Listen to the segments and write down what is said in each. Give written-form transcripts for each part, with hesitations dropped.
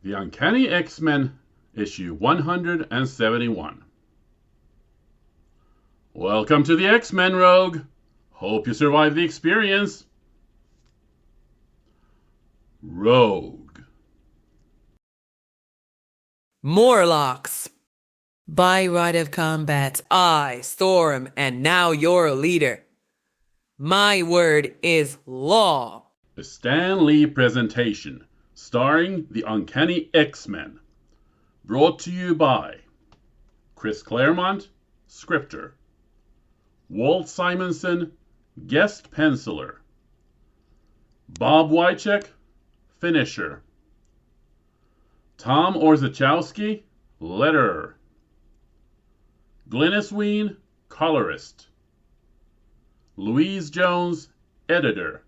The Uncanny X-Men, issue 171. Welcome to the X-Men, Rogue. Hope you survive the experience. Rogue. Morlocks. By right of combat, I, Storm, and now your leader. My word is law. A Stan Lee presentation starring the Uncanny X-Men. Brought to you by Chris Claremont, scripter. Walt Simonson, guest penciler. Bob Wycheck, finisher. Tom Orzechowski, letterer. Glynis Wein, colorist. Louise Jones, editor.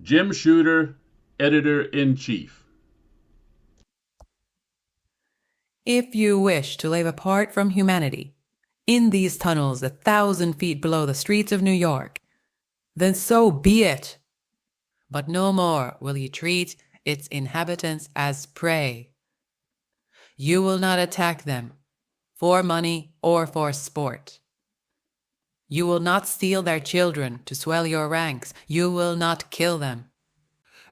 Jim Shooter, editor-in-chief. If you wish to live apart from humanity, in these tunnels 1,000 feet below the streets of New York, then so be it. But no more will you treat its inhabitants as prey. You will not attack them for money or for sport. You will not steal their children to swell your ranks. You will not kill them.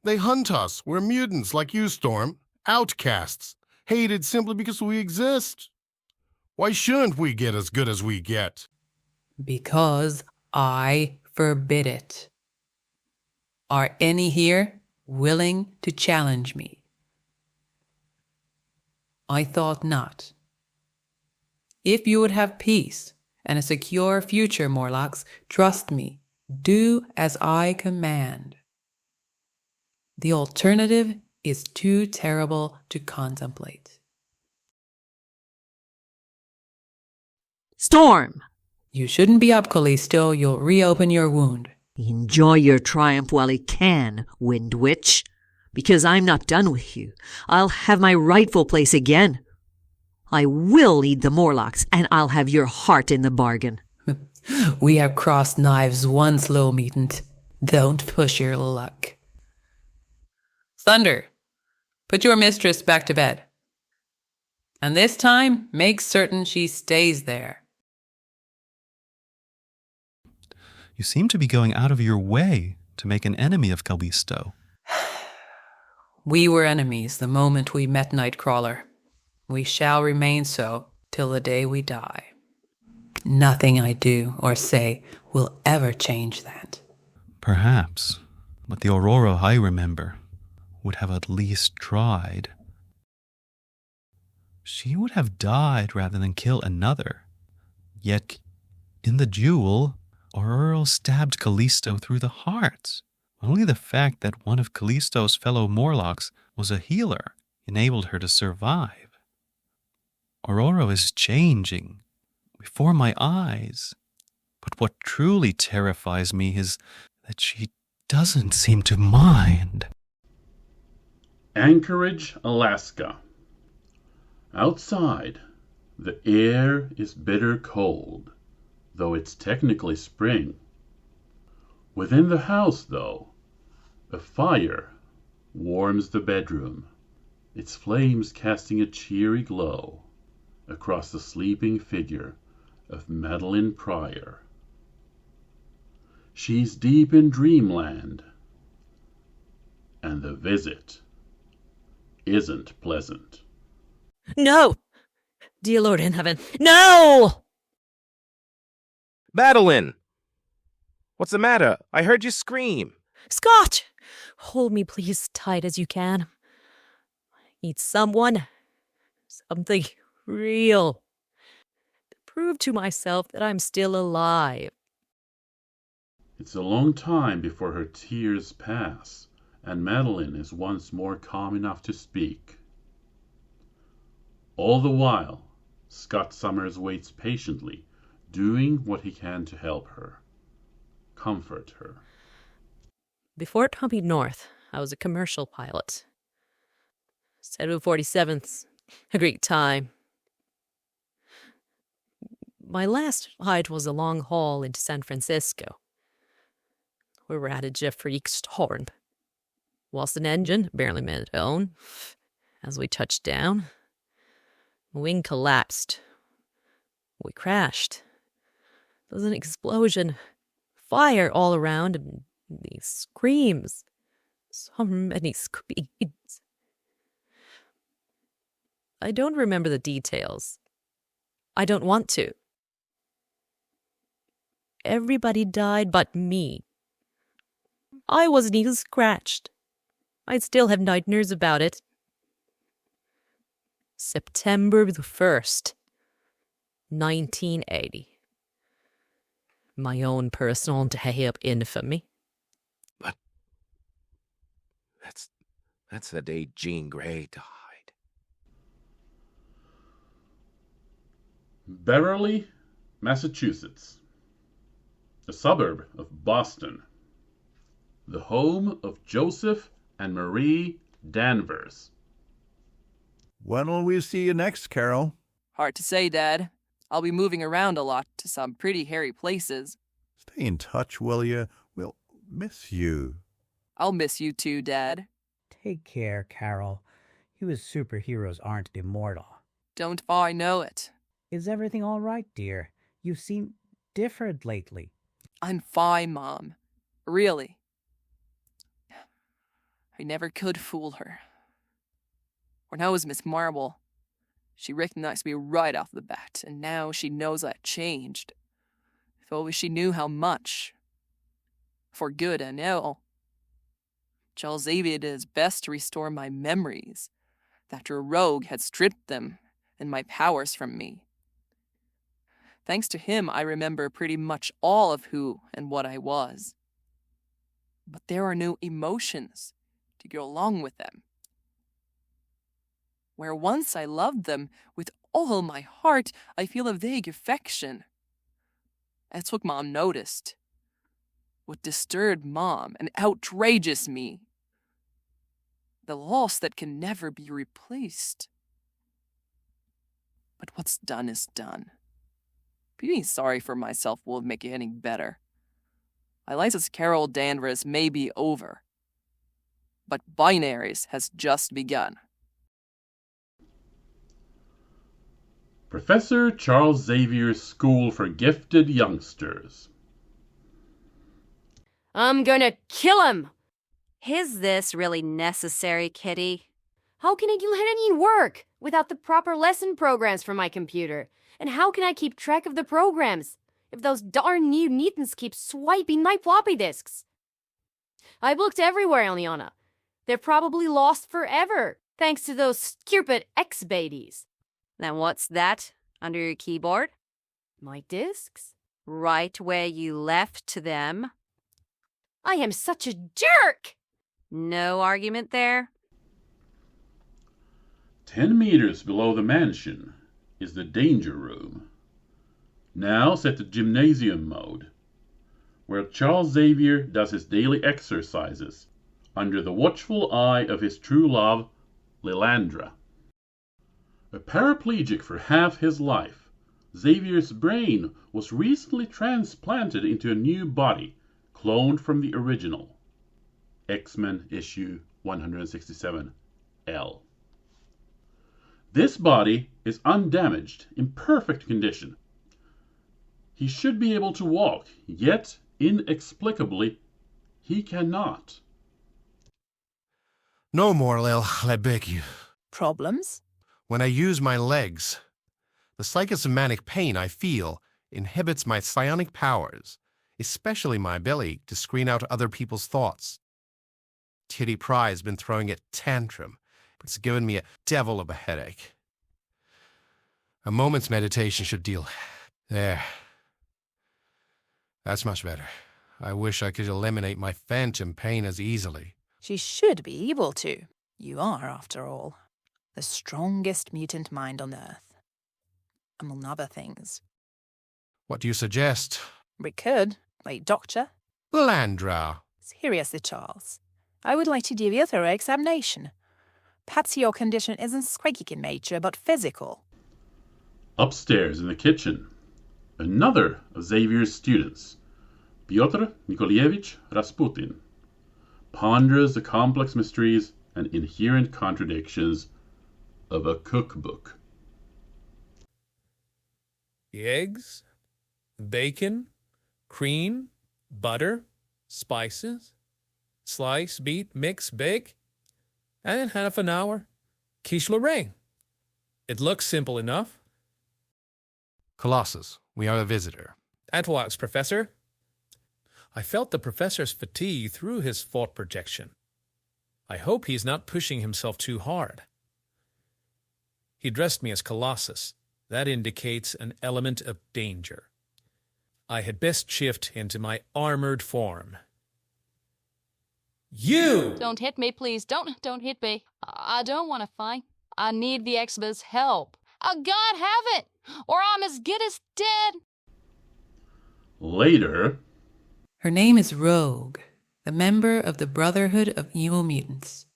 They hunt us. We're mutants like you, Storm. Outcasts. Hated simply because we exist. Why shouldn't we get as good as we get? Because I forbid it. Are any here willing to challenge me? I thought not. If you would have peace and a secure future, Morlocks, trust me, do as I command. The alternative is too terrible to contemplate. Storm! You shouldn't be up, Callisto. You'll reopen your wound. Enjoy your triumph while you can, Wind Witch. Because I'm not done with you. I'll have my rightful place again. I will lead the Morlocks, and I'll have your heart in the bargain. We have crossed knives once, low mutant. Don't push your luck. Thunder, put your mistress back to bed. And this time, make certain she stays there. You seem to be going out of your way to make an enemy of Callisto. We were enemies the moment we met Nightcrawler. We shall remain so till the day we die. Nothing I do or say will ever change that. Perhaps, but the Aurora I remember would have at least tried. She would have died rather than kill another. Yet, in the duel, Aurora stabbed Callisto through the heart. Only the fact that one of Callisto's fellow Morlocks was a healer enabled her to survive. Aurora is changing before my eyes. But what truly terrifies me is that she doesn't seem to mind. Anchorage, Alaska. Outside, the air is bitter cold, though it's technically spring. Within the house, though, a fire warms the bedroom, its flames casting a cheery glow across the sleeping figure of Madeline Pryor. She's deep in dreamland, and the visit isn't pleasant. No! Dear Lord in heaven, no! Madeline! What's the matter? I heard you scream. Scott! Hold me please tight as you can. I need someone, something real, to prove to myself that I'm still alive. It's a long time before her tears pass, and Madeline is once more calm enough to speak. All the while, Scott Summers waits patiently, doing what he can to help her, comfort her. Before coming north, I was a commercial pilot. 747th's a great time. My last flight was a long haul into San Francisco. We were at a Jeffrey Storm. Whilst an engine barely made its own. As we touched down, the wing collapsed. We crashed. There was an explosion. Fire all around, and these screams. So many screams. I don't remember the details. I don't want to. Everybody died but me. I wasn't even scratched. I still have nightmares about it. September the 1st, 1980. My own personal day of infamy. But that's the day Jean Grey died. Beverly, Massachusetts, a suburb of Boston, the home of Joseph and Marie Danvers. When'll we see you next, Carol? Hard to say, Dad. I'll be moving around a lot to some pretty hairy places. Stay in touch, will you? We'll miss you. I'll miss you too, Dad. Take care, Carol. You as superheroes aren't immortal. Don't I know it? Is everything all right, dear? You seem different lately. I'm fine, Mom. Really. I never could fool her. When I was Miss Marvel, she recognized me right off the bat, and now she knows I've changed. If only she knew how much. For good and ill. Charles Xavier did his best to restore my memories, after a rogue had stripped them and my powers from me. Thanks to him, I remember pretty much all of who and what I was. But there are no emotions to go along with them. Where once I loved them with all my heart, I feel a vague affection. That's what Mom noticed. What disturbed Mom and outrageous me. The loss that can never be replaced. But what's done is done. Feeling sorry for myself won't make it any better. My life as Carol Danvers may be over, but Binaries has just begun. Professor Charles Xavier's School for Gifted Youngsters. I'm gonna kill him! Is this really necessary, Kitty? How can I get any work without the proper lesson programs for my computer? And how can I keep track of the programs if those darn new Newtons keep swiping my floppy disks? I've looked everywhere, Eliana. They're probably lost forever, thanks to those stupid X-babies. Then what's that under your keyboard? My disks? Right where you left them. I am such a jerk! No argument there? 10 meters below the mansion is the danger room, now set to gymnasium mode, where Charles Xavier does his daily exercises under the watchful eye of his true love, Lilandra. A paraplegic for half his life, Xavier's brain was recently transplanted into a new body, cloned from the original. X-Men issue 167L. This body is undamaged, in perfect condition. He should be able to walk, yet inexplicably, he cannot. No more, Lil, I beg you. Problems? When I use my legs, the psychosomatic pain I feel inhibits my psionic powers, especially my ability to screen out other people's thoughts. Kitty Pryde's been throwing a tantrum. It's given me a devil of a headache. A moment's meditation should deal. There. That's much better. I wish I could eliminate my phantom pain as easily. She should be able to. You are, after all, the strongest mutant mind on Earth. Among other things. What do you suggest? We could, wait, Doctor. Landra. Seriously, Charles. I would like to give you a thorough examination. Perhaps your condition isn't psychic in nature, but physical. Upstairs in the kitchen, another of Xavier's students, Pyotr Nikolaevich Rasputin, ponders the complex mysteries and inherent contradictions of a cookbook. The eggs, bacon, cream, butter, spices, slice, beat, mix, bake, and in half an hour, quiche Lorraine. It looks simple enough. Colossus, we are a visitor. At once, Professor. I felt the professor's fatigue through his thought projection. I hope he's not pushing himself too hard. He dressed me as Colossus. That indicates an element of danger. I had best shift into my armored form. You! Don't hit me, please. Don't hit me. I don't want to fight. I need the X-Men's help. God have it! Or I'm as good as dead. Later, Her name is Rogue, the member of the Brotherhood of Evil Mutants.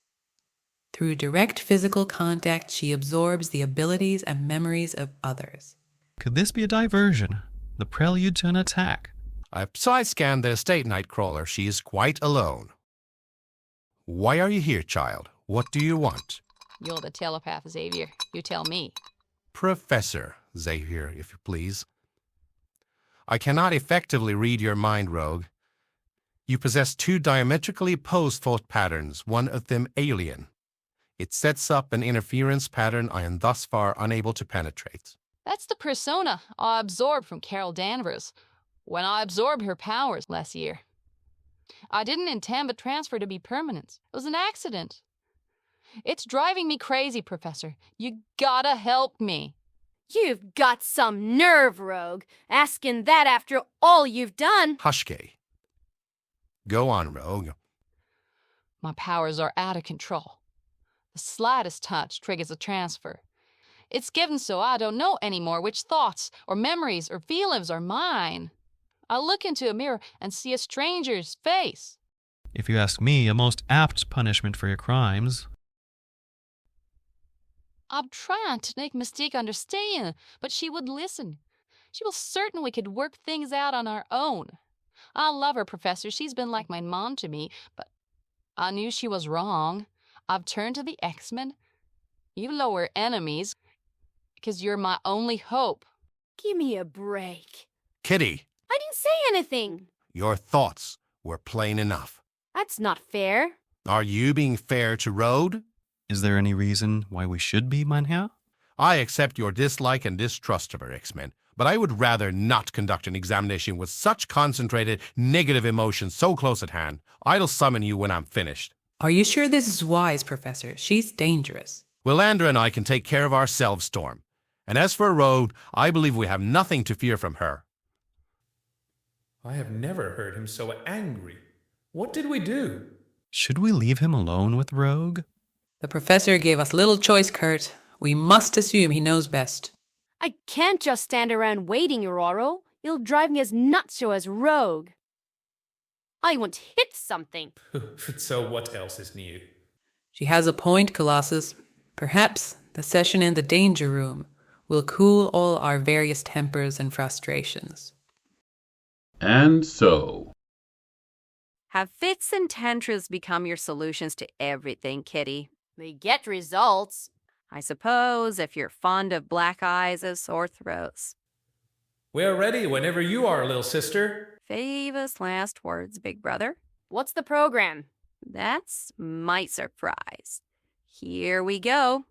Through direct physical contact, she absorbs the abilities and memories of others. Could this be a diversion? The prelude to an attack? I scanned the estate, Nightcrawler. She is quite alone. Why are you here, child? What do you want? You're the telepath, Xavier. You tell me. Professor Xavier, if you please. I cannot effectively read your mind, Rogue. You possess two diametrically opposed thought patterns, one of them alien. It sets up an interference pattern I am thus far unable to penetrate. That's the persona I absorbed from Carol Danvers when I absorbed her powers last year. I didn't intend the transfer to be permanent. It was an accident. It's driving me crazy, Professor. You gotta help me. You've got some nerve, Rogue, asking that after all you've done. Hushke. Go on, Rogue. My powers are out of control. The slightest touch triggers a transfer. It's given so I don't know anymore which thoughts or memories or feelings are mine. I look into a mirror and see a stranger's face. If you ask me, a most apt punishment for your crimes. I'm trying to make Mystique understand, but she would listen. She was certain we could work things out on our own. I love her, Professor. She's been like my mom to me, but I knew she was wrong. I've turned to the X-Men. You lower enemies, because you're my only hope. Give me a break. Kitty, I didn't say anything. your thoughts were plain enough. That's not fair. Are you being fair to Rogue? Is there any reason why we should be, Mynheer? I accept your dislike and distrust of our X-Men, but I would rather not conduct an examination with such concentrated negative emotions so close at hand. I'll summon you when I'm finished. Are you sure this is wise, Professor? She's dangerous. Willandra and I can take care of ourselves, Storm. And as for Rogue, I believe we have nothing to fear from her. I have never heard him so angry. What did we do? Should we leave him alone with Rogue? The professor gave us little choice, Kurt. We must assume he knows best. I can't just stand around waiting, Aurora. You'll drive me as nuts as Rogue. I want to hit something. So what else is new? She has a point, Colossus. Perhaps the session in the danger room will cool all our various tempers and frustrations. And so, Have fits and tantrums become your solutions to everything, Kitty? They get results. I suppose if you're fond of black eyes or sore throats. We're ready whenever you are, little sister. Famous last words, big brother. What's the program? That's my surprise. Here we go.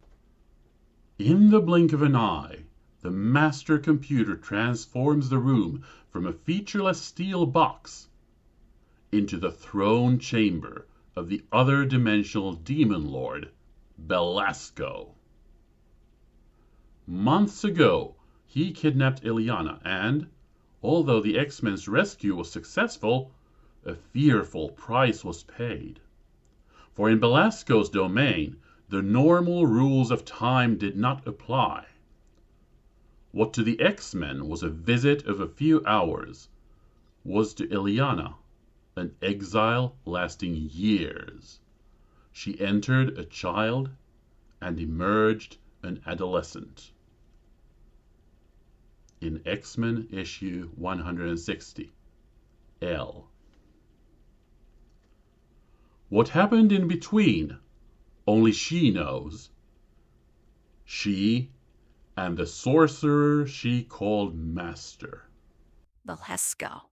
in the blink of an eye, the master computer transforms the room from a featureless steel box into the throne chamber of the other dimensional demon lord, Belasco. Months ago, he kidnapped Ileana and, although the X-Men's rescue was successful, a fearful price was paid. For in Belasco's domain, the normal rules of time did not apply. What to the X-Men was a visit of a few hours, was to Ileana an exile lasting years. She entered a child and emerged an adolescent. In X-Men issue 160, L. What happened in between, only she knows. She and the sorcerer she called Master. Valesco.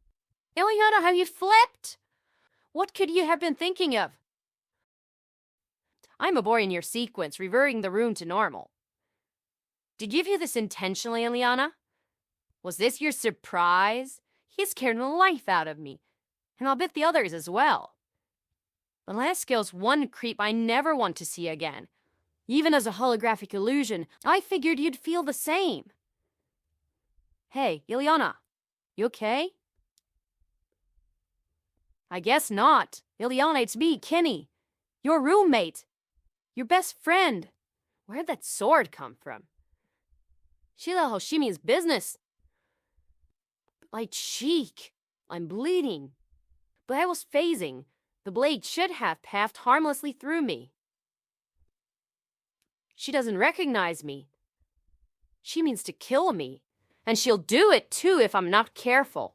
Ileana, have you flipped? What could you have been thinking of? I'm aborting your sequence, reverting the room to normal. Did you do this intentionally, Ileana? Was this your surprise? He scared the life out of me, and I'll bet the others as well. Valesco's one creep I never want to see again. Even as a holographic illusion, I figured you'd feel the same. Hey, Ileana, you okay? I guess not. Ileana, it's me, Kenny. Your roommate. Your best friend. Where'd that sword come from? Sheila Hoshimi's business. My cheek. I'm bleeding. But I was phasing. The blade should have passed harmlessly through me. She doesn't recognize me. She means to kill me. And she'll do it too if I'm not careful.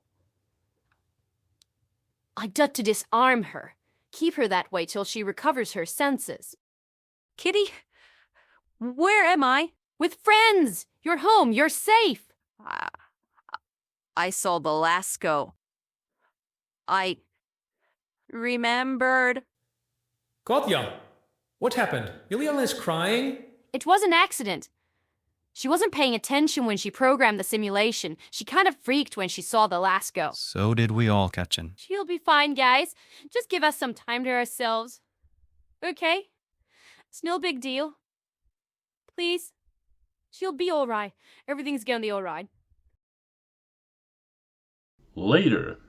I've got to disarm her. Keep her that way till she recovers her senses. Kitty, where am I? With friends! You're home. You're safe. I saw Belasco. I remembered. Kotya, what happened? Ileana is crying? It was an accident. She wasn't paying attention when she programmed the simulation. She kind of freaked when she saw the Lasco. So did we all, Ketchen. She'll be fine, guys. Just give us some time to ourselves. Okay? It's no big deal. Please. She'll be all right. Everything's gonna be all right. Later,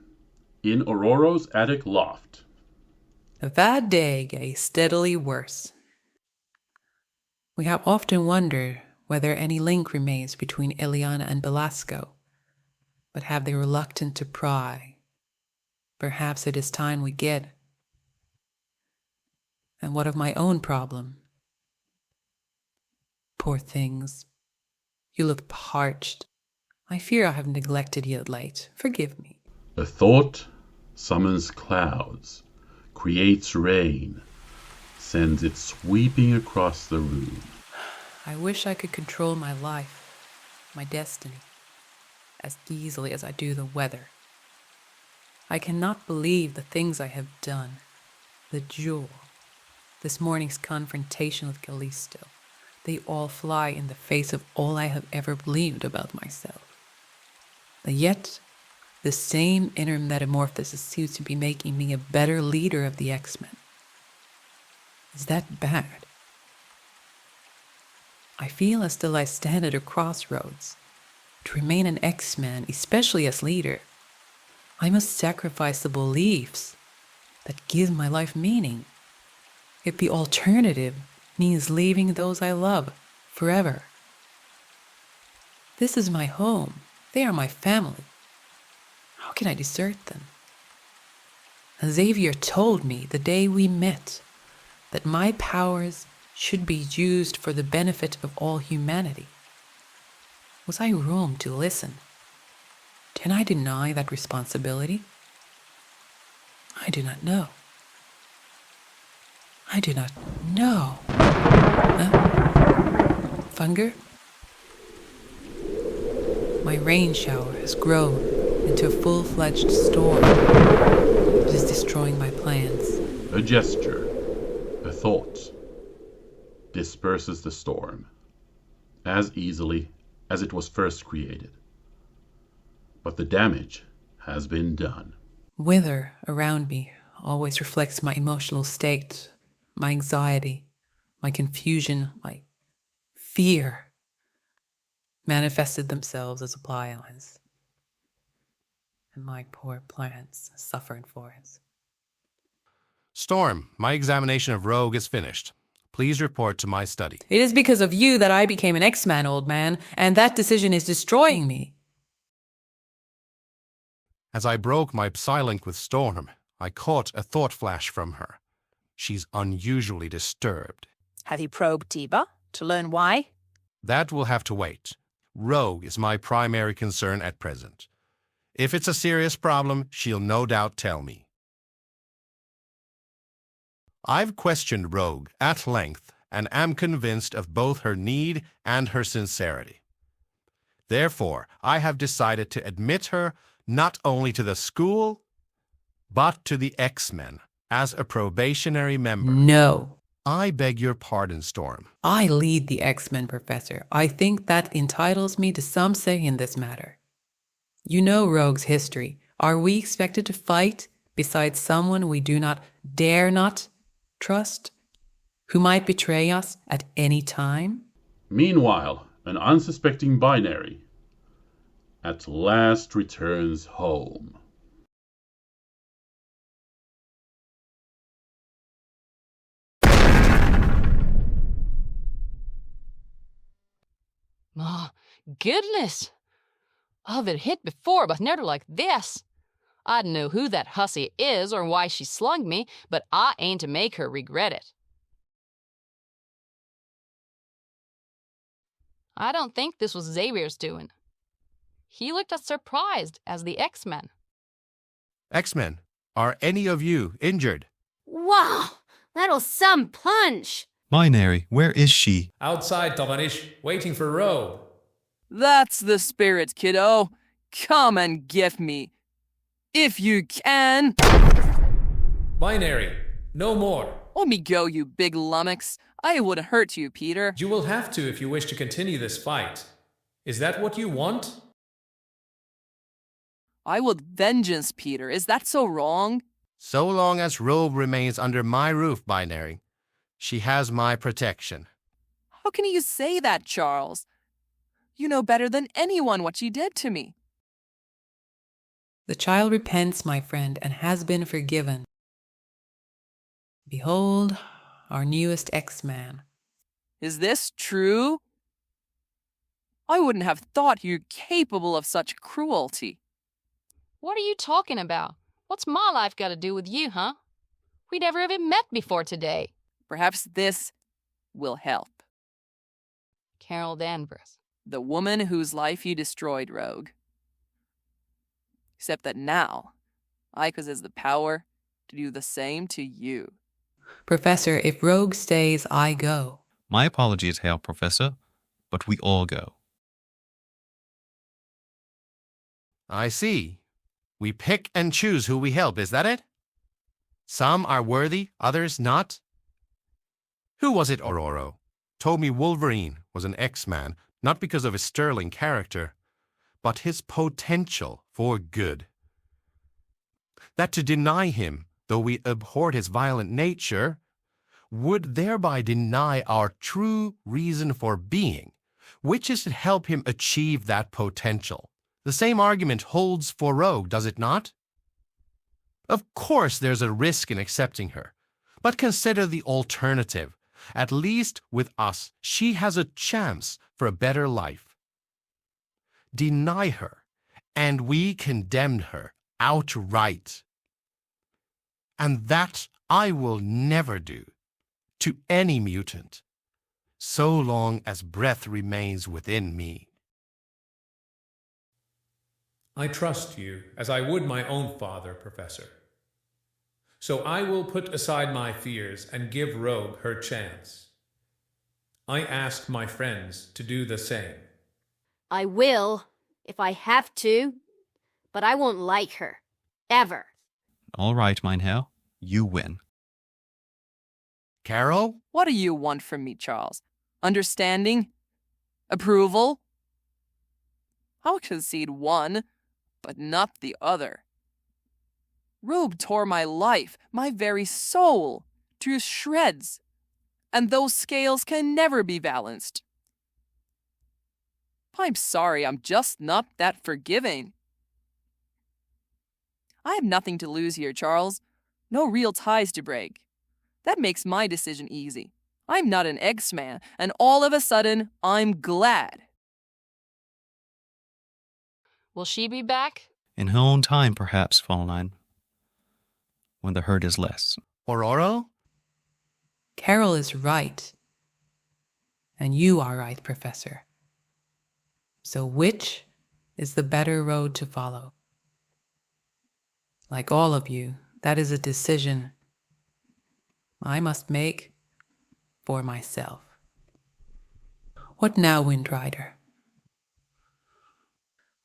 in Aurora's attic loft. That day gets steadily worse. We have often wondered whether any link remains between Ileana and Belasco, but have they reluctant to pry. Perhaps it is time we get. And what of my own problem? Poor things. You look parched. I fear I have neglected you late. Forgive me. A thought summons clouds, creates rain, sends it sweeping across the room. I wish I could control my life, my destiny, as easily as I do the weather. I cannot believe the things I have done. The jewel, this morning's confrontation with Callisto, they all fly in the face of all I have ever believed about myself. And yet, the same inner metamorphosis seems to be making me a better leader of the X-Men. Is that bad? I feel as though I stand at a crossroads. To remain an X-Man, especially as leader, I must sacrifice the beliefs that give my life meaning. If the alternative means leaving those I love forever. This is my home. They are my family. How can I desert them? Xavier told me the day we met that my powers should be used for the benefit of all humanity. Was I wrong to listen? Can I deny that responsibility? I do not know. I do not know. Funger? My rain shower has grown into a full-fledged storm. It is destroying my plans. A gesture, a thought, disperses the storm as easily as it was first created. But the damage has been done. Weather around me always reflects my emotional state, my anxiety, my confusion, my fear manifested themselves as violence. And my poor plants suffering for it. Storm, my examination of Rogue is finished. Please report to my study. It is because of you that I became an X-Man, old man, and that decision is destroying me. As I broke my psi-link with Storm, I caught a thought flash from her. She's unusually disturbed. Have you probed Tiba to learn why? That will have to wait. Rogue is my primary concern at present. If it's a serious problem, she'll no doubt tell me. I've questioned Rogue at length and am convinced of both her need and her sincerity. Therefore, I have decided to admit her not only to the school, but to the X-Men as a probationary member. No. I beg your pardon, Storm. I lead the X-Men, Professor. I think that entitles me to some say in this matter. You know Rogue's history. Are we expected to fight beside someone we do not dare not trust, who might betray us at any time? Meanwhile, an unsuspecting binary at last returns home. Oh, goodness! I've been hit before, but never like this. I don't know who that hussy is or why she slung me, but I ain't to make her regret it. I don't think this was Xavier's doing. He looked as surprised as the X-Men. X-Men, are any of you injured? Wow, that'll some punch. Binary, where is she? Outside, Tomanish, waiting for Rogue. That's the spirit, kiddo. Come and get me. If you can. Binary, no more. Let me go, you big lummox. I wouldn't hurt you, Peter. You will have to if you wish to continue this fight. Is that what you want? I will vengeance, Peter. Is that so wrong? So long as Rogue remains under my roof, Binary, she has my protection. How can you say that, Charles? You know better than anyone what she did to me. The child repents, my friend, and has been forgiven. Behold, our newest X-Man. Is this true? I wouldn't have thought you capable of such cruelty. What are you talking about? What's my life got to do with you, huh? We never even met before today. Perhaps this will help. Carol Danvers. The woman whose life you destroyed, Rogue. Except that now, I possess the power to do the same to you. Professor, if Rogue stays, I go. My apologies, Herr Professor, but we all go. I see. We pick and choose who we help, is that it? Some are worthy, others not? Who was it, Aurora, told me Wolverine was an X-Man, not because of his sterling character, but his potential for good. That to deny him, though we abhorred his violent nature, would thereby deny our true reason for being, which is to help him achieve that potential. The same argument holds for Rogue, does it not? Of course there's a risk in accepting her, but consider the alternative. At least with us, she has a chance for a better life. Deny her, and we condemn her outright. And that I will never do to any mutant, so long as breath remains within me. I trust you as I would my own father, Professor. So I will put aside my fears and give Rogue her chance. I ask my friends to do the same. I will, if I have to, but I won't like her. Ever. All right, mein Herr, you win. Carol? What do you want from me, Charles? Understanding? Approval? I'll concede one, but not the other. Rogue tore my life, my very soul, to shreds, and those scales can never be balanced. I'm sorry, I'm just not that forgiving. I have nothing to lose here, Charles. No real ties to break. That makes my decision easy. I'm not an X-Man, and all of a sudden, I'm glad. Will she be back? In her own time, perhaps, Fräulein, when the hurt is less. Aurora? Carol is right. And you are right, Professor. So which is the better road to follow? Like all of you, that is a decision I must make for myself. What now, Windrider?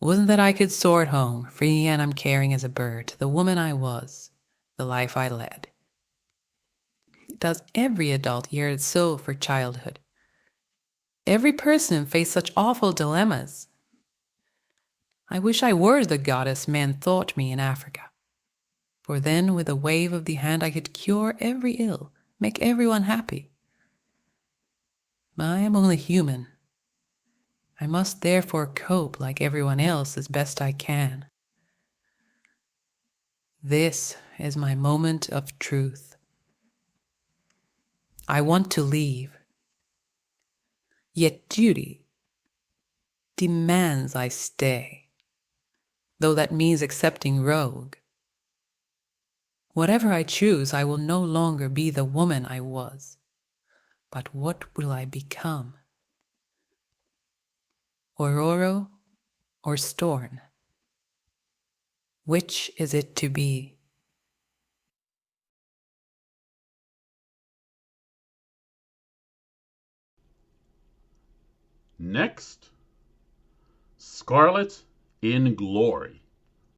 Wasn't that I could soar at home, free and uncaring as a bird, to the woman I was, the life I led? Does every adult yearn so for childhood? Every person faced such awful dilemmas. I wish I were the goddess men thought me in Africa. For then, with a wave of the hand, I could cure every ill, make everyone happy. I am only human. I must therefore cope like everyone else as best I can. This is my moment of truth. I want to leave. Yet duty demands I stay, though that means accepting rogue. Whatever I choose, I will no longer be the woman I was. But what will I become? Aurora or Storn? Which is it to be? Next, Scarlet in Glory.